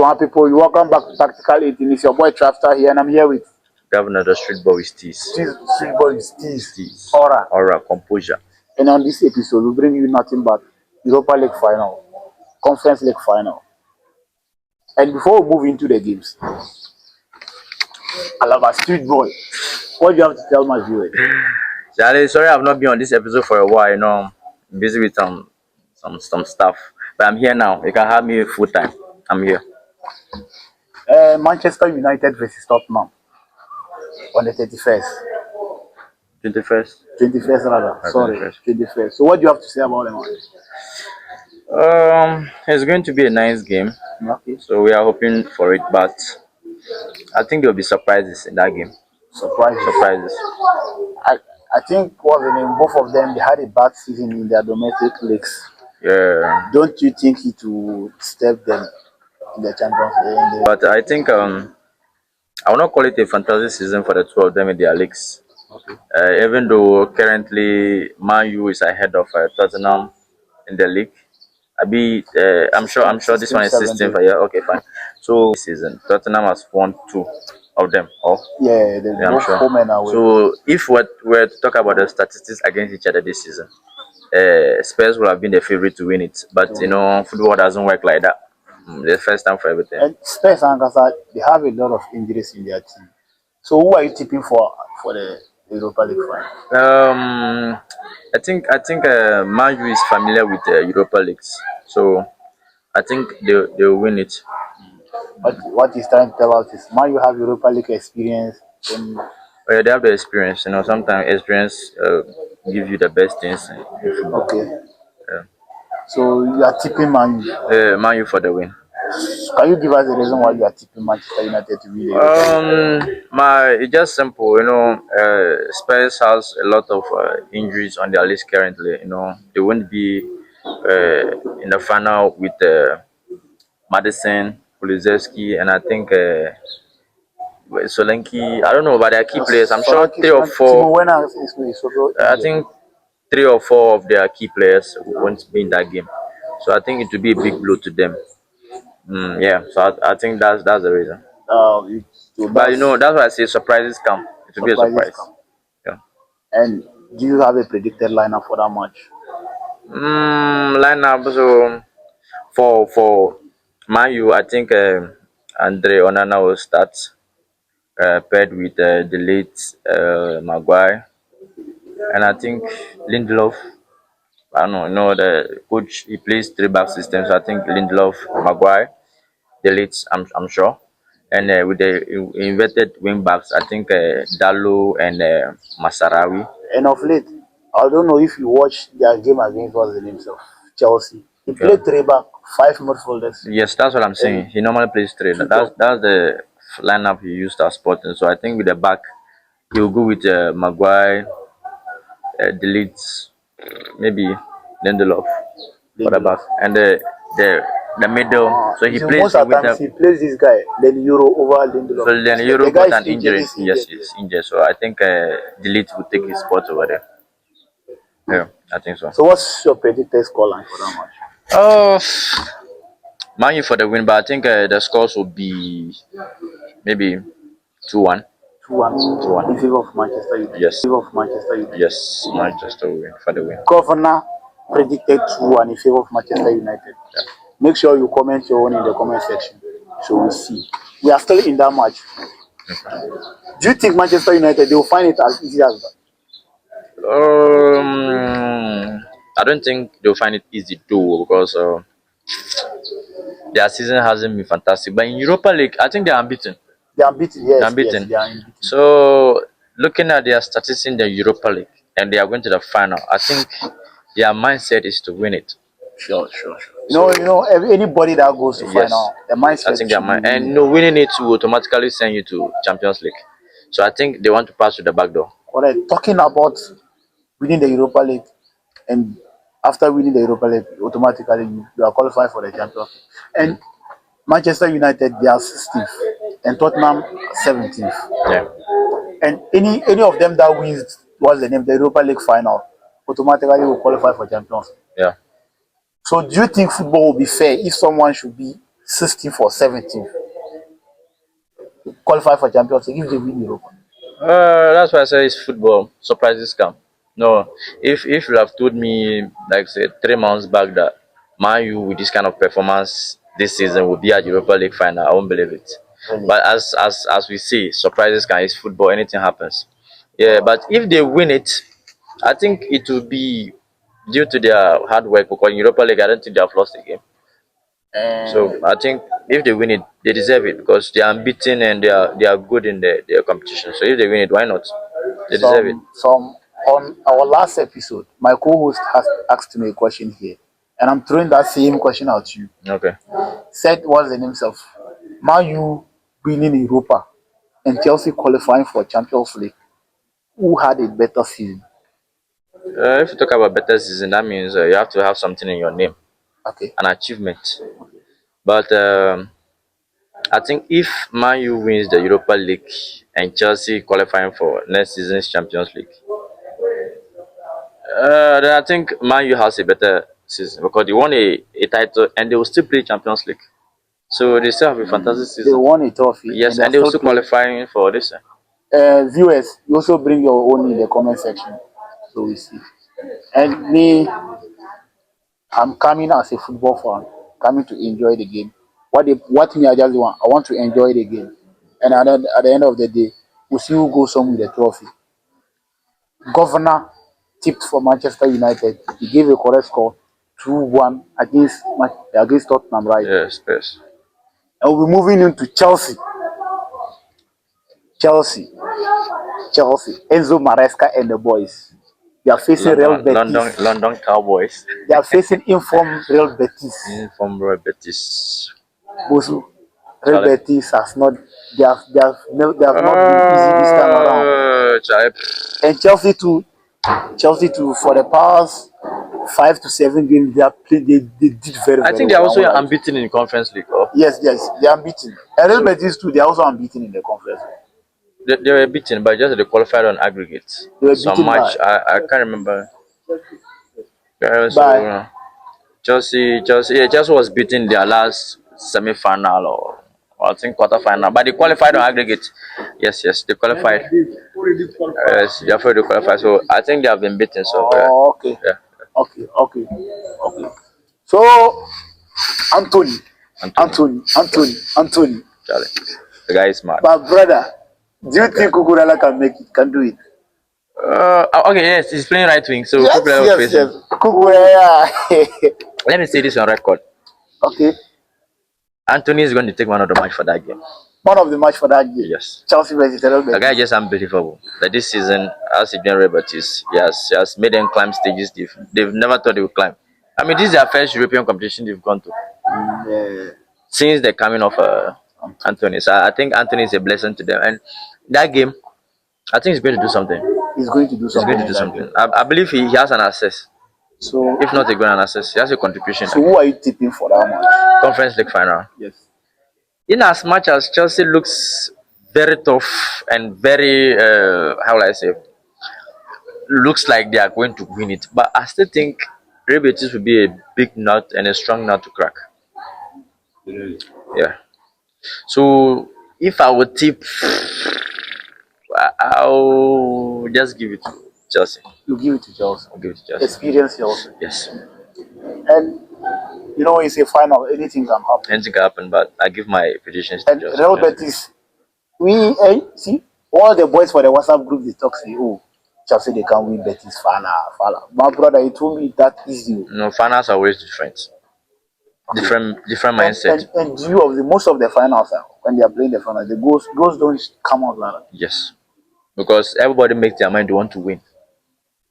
my people, you welcome back to Tactical 18. It's your boy Trafter here, and I'm here with Governor, the street boy is Tease. Street Boy Steez, Aura, composure. And on this episode, we bring you nothing but Europa League final, Conference League final. And before we move into the games, I love a Street Boy. What do you have to tell my viewers? Charlie, sorry I've not been on this episode for a while. I'm busy with some stuff, but I'm here now. You can have me full time. I'm here. Manchester United versus Tottenham on the 31st. 21st. 21st rather. Sorry, 21st. So what do you have to say about them? It's going to be a nice game. Okay. So we are hoping for it, but I think there'll be surprises in that game. Surprises. I think both of them they had a bad season in their domestic leagues. Yeah. Don't you think it will step them in the Champions League? But I think I will not call it a fantasy season for the two of them in their leagues. Okay. Even though currently Man U is ahead of Tottenham in the league. I'm sure this one is 16 for yeah. Okay, fine. So this season Tottenham has won 2 of them. Yeah, I'm sure. home and away. So if we're to talk about the statistics against each other this season, Spurs will have been the favorite to win it. But football doesn't work like that. The first time for everything. And Spurs and Gaza, they have a lot of injuries in their team. So who are you tipping for the Europa League final? I think Man U is familiar with Europa leagues, so I think they'll win it. But what he's trying to tell us is, Man, you have Europa League experience. Yeah, they have the experience. Sometimes experience give you the best things in football. Okay. Yeah. So you are tipping Man U. Man U for the win. Can you give us the reason why you are tipping Manchester United to win? It's just simple. Spurs has a lot of injuries on their list currently. They won't be in the final with Madison, Kulusevski, and I think Solanke. I don't know about their key players. I'm sure 3 or 4. I think 3 or 4 of their key players won't be in that game. So I think it will be a big blow to them. Yeah, so I think that's the reason. But that's why I say surprises come. It will be a surprise. Yeah. And do you have a predicted lineup for that match? Lineup so for Man U, I think Andre Onana will start, paired with the late Maguire, and I think Lindelof. I don't know. The coach he plays 3-back system, so I think Lindelof, Maguire, the late. I'm sure. And with the inverted wing backs, I think Dallo and Masarawi. And of late, I don't know if you watched their game against what's the name of Chelsea. He played 3-back, 5 midfielders. Yes, that's what I'm saying. He normally plays 3. That's the lineup he used as Sporting. So I think with the back, he will go with Maguire, Deletes, maybe Lindelof for the back, and the middle. So he plays with he plays this guy, then Euro over Lindelof. So then Euro got an injury. Yes, he's injured. So I think Delete will take his spot over there. Yeah, I think so. So what's your predicted scoreline for that match? Man U for the win, but I think the scores will be maybe 2-1. 2-1 in favor of Manchester United. Yes. In favor of Manchester United. Yes, Manchester will win for the win. Governor predicted 2-1 in favor of Manchester United. Yeah. Make sure you comment your own in the comment section, so we'll see. We are still in that match. Okay. Do you think Manchester United they will find it as easy as that? I don't think they'll find it easy too, because their season hasn't been fantastic. But in Europa League, I think they're unbeaten. They're unbeaten, yes. They're unbeaten. Yes, they are unbeaten. So looking at their statistics in the Europa League and they are going to the final, I think their mindset is to win it. Sure. Anybody that goes to final, the mindset. I think and winning it will automatically send you to Champions League. So I think they want to pass through the back door. Alright, talking about winning the Europa League, and after winning the Europa League, automatically you are qualified for the Champions League. And Manchester United, they are 16th, and Tottenham 17th. Yeah. And any of them that wins, the Europa League final, automatically will qualify for Champions League. Yeah. So do you think football will be fair if someone should be 16th or 17th, qualify for Champions League if they win Europa. That's why I say it's football. Surprises come. No, if you have told me like say 3 months back that Man U with this kind of performance this season will be at Europa League final, I won't believe it. Really. But as we see, surprises can. It's football. Anything happens. Yeah, but if they win it, I think it will be due to their hard work because in Europa League I don't think they have lost a game. So And I think if they win it, they deserve it because they are unbeaten and they are good in their competition. So if they win it, why not? They deserve it. some on our last episode, my co-host has asked me a question here, and I'm throwing that same question out to you. Okay. Said what's the names of Man U winning Europa and Chelsea qualifying for Champions League? Who had a better season? If you talk about better season, that means you have to have something in your name, Okay. an achievement. But I think if Man U wins the Europa League and Chelsea qualifying for next season's Champions League, then I think Man U has a better season because they won a title and they will still play Champions League. So they still have a fantastic They season. won a trophy. Yes, And and they will they're still still playing. qualifying for this. Viewers, you also bring your own in the comment section, so we see. And me, I'm coming as a football fan, coming to enjoy the game. What me I just want, I want to enjoy the game. And at the end of the day, we'll see who goes home with the trophy. Governor tipped for Manchester United. He gave a correct score, 2-1 against Tottenham, right? Yes, Spurs. And we'll be moving into Chelsea. Chelsea, Chelsea, Enzo Maresca and the boys. They are facing Real Betis. London Cowboys. They are facing informed Real Betis. From Roy Betis. Bosu, Real Charlie. Betis has not. They have not been easy this time around. Charlie. And Chelsea too. For the past 5 to 7 games, they have played. They did very I very think they're well. also I'm right. unbeaten in Conference League. Oh. Yes, they are unbeaten. And Real Betis too. They are also unbeaten in the conference. They were beaten, but just they qualified on aggregate. They were Some beaten match by I can't remember. So by Chelsea was beaten their last semi-final or I think quarter-final, but they qualified on aggregate. Yes, they qualified. Yes, they have already qualified. So I think they have been beaten. So Oh, okay. yeah. Okay. So, Anthony, Anthony. Charlie, the guy is smart. But brother, do you think Kukurela can make it? Can do it? Okay, yes, he's playing right wing. So Yes. Kukurela. let me say this on record. Okay. Anthony is going to take one of the match for that game. One of the match for that game. Yes. Chelsea versus Real Betis. The guy is just unbelievable. That this season, as he been Betis, he has made them climb stages they've never thought they would climb. I mean, this is their first European competition they've gone to Yeah. since the coming of Anthony. So I think Anthony is a blessing to them. And that game, I think he's going to do something. He's going to do He's something. going to do something. I believe he has an access. So, If not a goal and assist, he has a contribution. so who are you tipping for that match? Conference League final. Yes. In as much as Chelsea looks very tough and very, how will I say, looks like they are going to win it, but I still think Real Betis will be a big nut and a strong nut to crack. Yeah. So if I would tip, I'll just give it to Chelsea. You give it to Chelsea. I'll give it to Chelsea. Experience Chelsea. Yes. And you know, it's a final. Anything can happen. Anything can happen, but I give my predictions to And Chelsea. Real Betis, see all the boys for the WhatsApp group. They talk say, "Oh, Chelsea they can win Betis final." My brother, he told me that easy. No, finals are always different. Different mindset. And due of most of the finals, when they are playing the finals, the goals don't come out like that. Yes. Because everybody makes their mind they want to win.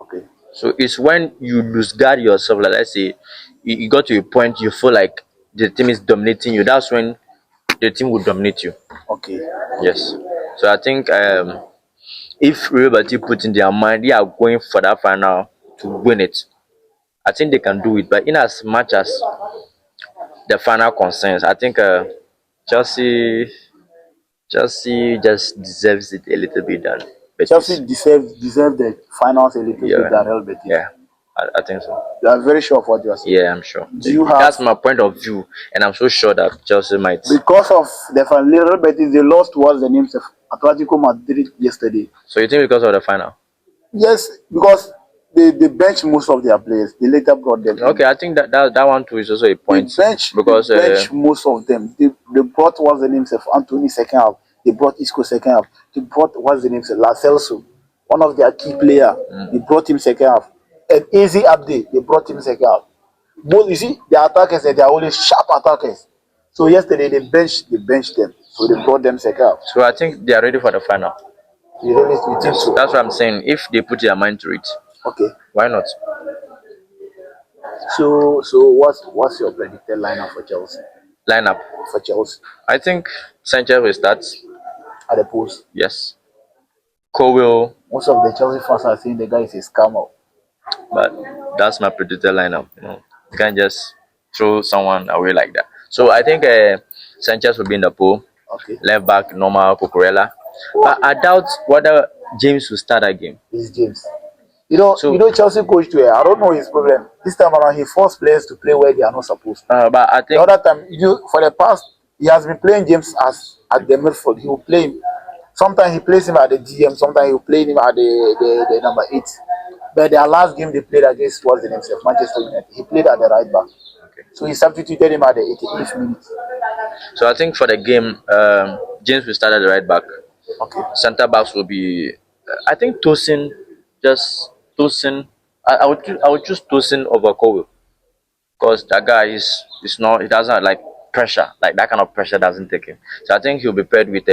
Okay. So it's when you lose guard yourself, like let's say you got to a point you feel like the team is dominating you. That's when the team will dominate you. Okay. Yes. So I think if Real Betis put in their mind they are going for that final to win it, I think they can do it. But in as much as the final concerns, I think Chelsea Chelsea just deserves it a little bit than Betis. Chelsea deserve the finals a little bit than Real Betis. Yeah. I think so. You are very sure of what you are saying. Yeah, I'm sure. Do you have, That's my point of view, and I'm so sure that Chelsea might. because of the little bit they lost towards the names of Atletico Madrid yesterday? So you think because of the final? Yes, because they bench most of their players. They later brought them in. Okay, I think that one too is also a They point bench they because bench most of them. They brought what's the names of Anthony second half. They brought Isco second half. They brought what's the names of La Celso, one of their key player. They brought him second half. And Easy Update, they brought him second half. Both you see, the attackers they are always sharp attackers. So yesterday they benched them. So they brought them second half. so I think they are ready for the final. You think Yes, so? that's what I'm saying. If they put their mind to it, Okay. why not? So what's your predicted lineup for Chelsea? Lineup. For Chelsea I think Sanchez will start. at the post. Yes. Cole, Most of the Chelsea fans are saying the guy is a scammer. but that's my predicted lineup. You can't just throw someone away like that. So I think Sanchez will be in the pool. Okay. Left back, normal Cucurella. But I doubt whether James will start that game. It's James. You know, So, Chelsea coach too. I don't know his problem. This time around, he forced players to play where they are not supposed to. but I The think other time, for the past, he has been playing James as at the midfield. He will play him. Sometimes he plays him at the GM. Sometimes he will play him at the number 8. But their last game they played against was the name of Manchester United. He played at the right back. okay. So he substituted him at the 88th minute. So I think for the game, James will start at the right back. Okay. Centre backs will be, I think Tosin, just Tosin. I would choose Tosin over Cole because that guy is not, he doesn't like pressure, like that kind of pressure doesn't take him. So I think he'll be paired with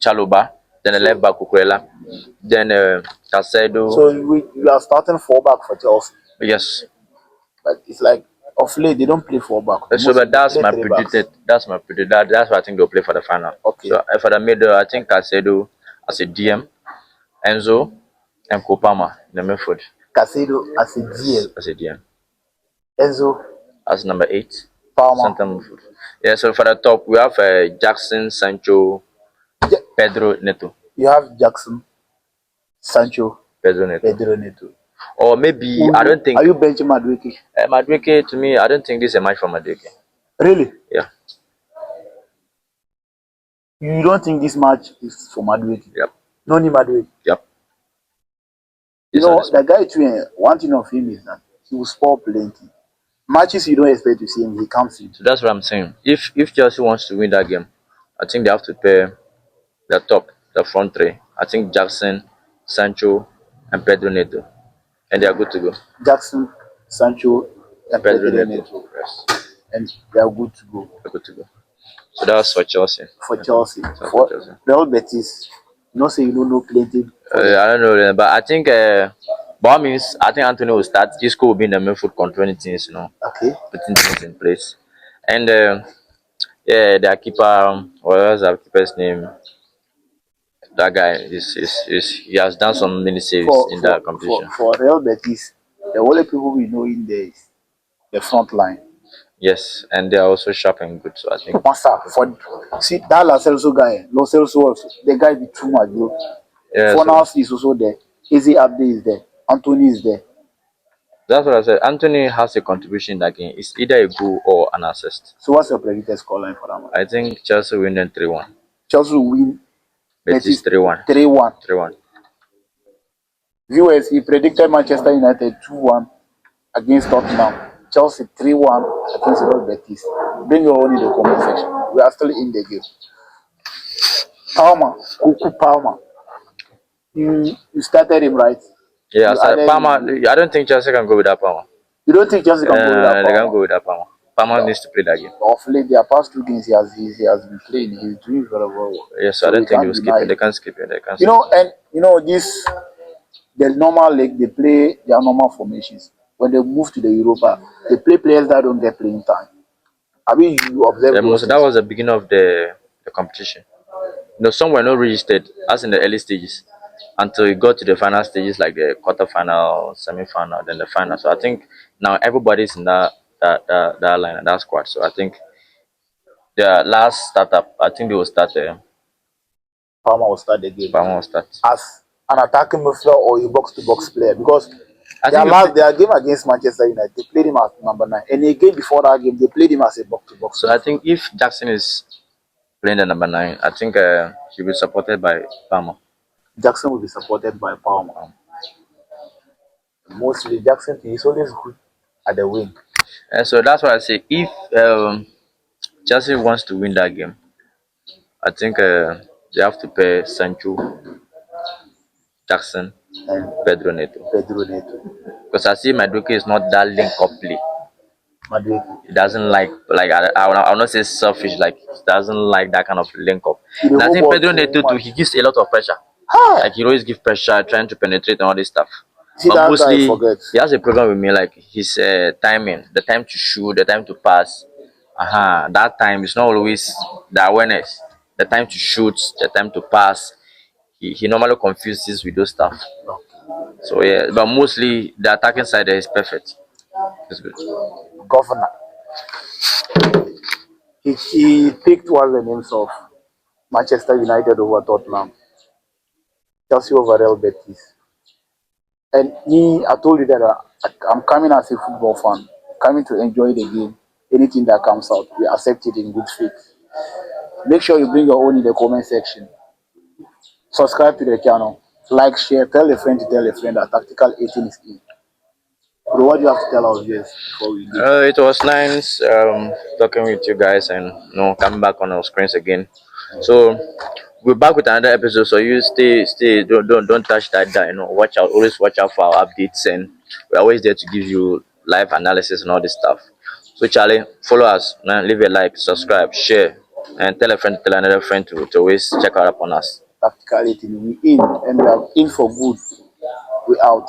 Chaluba, then the left back Cucurella, then Casedo. So we are starting full back for Chelsea. Yes. But it's like of late they don't play full back. So but They that's play my three backs. predicted. That's my predicted. That's what I think they'll play for the final. Okay. So for the middle, I think Casedo as a DM, Enzo, and Kopama in the midfield Casado as a GL. as a DM, Enzo as number 8, Palmer. center midfield. Yeah. So for the top, we have Jackson, Sancho, Ja- Pedro Neto, You have Jackson, Sancho, Pedro Neto, Pedro Neto. or maybe I don't think Are you benching Madueke? Madueke. To me, I don't think this is a match for Madueke. Really? Yeah. You don't think this match is for Madueke? Yep. No need Madueke. Yep. You It's not know, this the guy too, one thing of him is that he will score plenty. Matches you don't expect to see him, he comes in. So that's what I'm saying. If Chelsea wants to win that game, I think they have to pair the front three. I think Jackson, Sancho, and Pedro Neto, and they are good to go. Jackson, Sancho, and Pedro Pedro Neto, Neto. yes, And they are good to go. they're good to go. So that's for Chelsea. For Chelsea. That's for For Chelsea. Real Betis, you know, say you don't know plenty for them. I don't know, but I think. But that means I think Anthony will start. Isco will be in the midfield controlling things, Okay. putting things in place. And yeah, their keeper, what was our keeper's name? That guy is he has done some mini saves For in for that for competition. for Real Betis, the only people we know in there is the front line. Yes, and they are also sharp and good. So I think Master for see that Lo Celso guy, Lo Celso also, the guy be too much, bro. yeah. So Fornas is also there. Easy Abdi is there. Anthony is there. that's what I said. Anthony has a contribution in that game. It's either a goal or an assist. So what's your predicted scoreline for that match? I think Chelsea win them 3-1. Chelsea will win Betis Betis 3-1. 3-1. 3-1. Viewers, he predicted Manchester United 2-1 against Tottenham. Chelsea 3-1 against Real Betis. Bring your own in the comment section. We are still in the game. Palmer, Kuku Palmer. You started him right. Yeah, You so added Palmer. him. I don't think Chelsea can go without Palmer. You don't think Chelsea can go with that They can't Palmer? go without Palmer. Palmer needs to play that game. Of late, their past two games he has been playing. He's doing very well. Yes, so I So we don't think they can't will skip deny it. They it. can't skip it. They can't. You know, and you know this the normal league they play their normal formations. When they move to the Europa, they play players that don't get playing time. I mean, you observe those That things. was the beginning of the competition. Some were not registered as in the early stages until it got to the final stages like the quarterfinal, semi-final, then the final. So I think now everybody's in that line and that squad. So I think the last startup, I think they will start. Palmer will start the game Palmer will start. as an attacking midfielder or a box to box player because I think you play. Their game against Manchester United, they played him as number 9. And again before that game, they played him as a box to box So I midfielder. think if Jackson is playing the number 9, I think he'll be supported by Palmer. Jackson will be supported by Palmer. Mostly Jackson is always good at the wing. And so that's why I say if Chelsea wants to win that game, I think they have to pair Sancho, Jackson, And Pedro Neto. Pedro Neto. Because I see Madueke is not that link up play. Madrid. He doesn't like I'll not say selfish, like he doesn't like that kind of link up. He the And I whole think ball Pedro too Neto too, much. he gives a lot of pressure. Hi. Like he always give pressure, trying to penetrate and all this stuff. See But that guy mostly forget. he has a problem with me, like his timing, the time to shoot, the time to pass. That time is not always the awareness, the time to shoot, the time to pass. He normally confuses with those stuff. So yeah, but mostly the attacking side there is perfect. It's good. Governor. He picked one the names of Manchester United over Tottenham, Chelsea over Real Betis. And me, I told you that I'm coming as a football fan, coming to enjoy the game. Anything that comes out, we accept it in good faith. Make sure you bring your own in the comment section. Subscribe to the channel. Like, share, tell a friend to tell a friend that Tactical 18 is in. Bro, what do you have to tell our viewers before we leave? It was nice talking with you guys and coming back on our screens again. So we're back with another episode. So you stay, don't touch that down. Watch out, always watch out for our updates, and we're always there to give you live analysis and all this stuff. So Charlie, follow us, man. Leave a like, subscribe, share, and tell a friend, tell another friend to always check out upon us. Tactical 18, we in, and we are in for good. We out.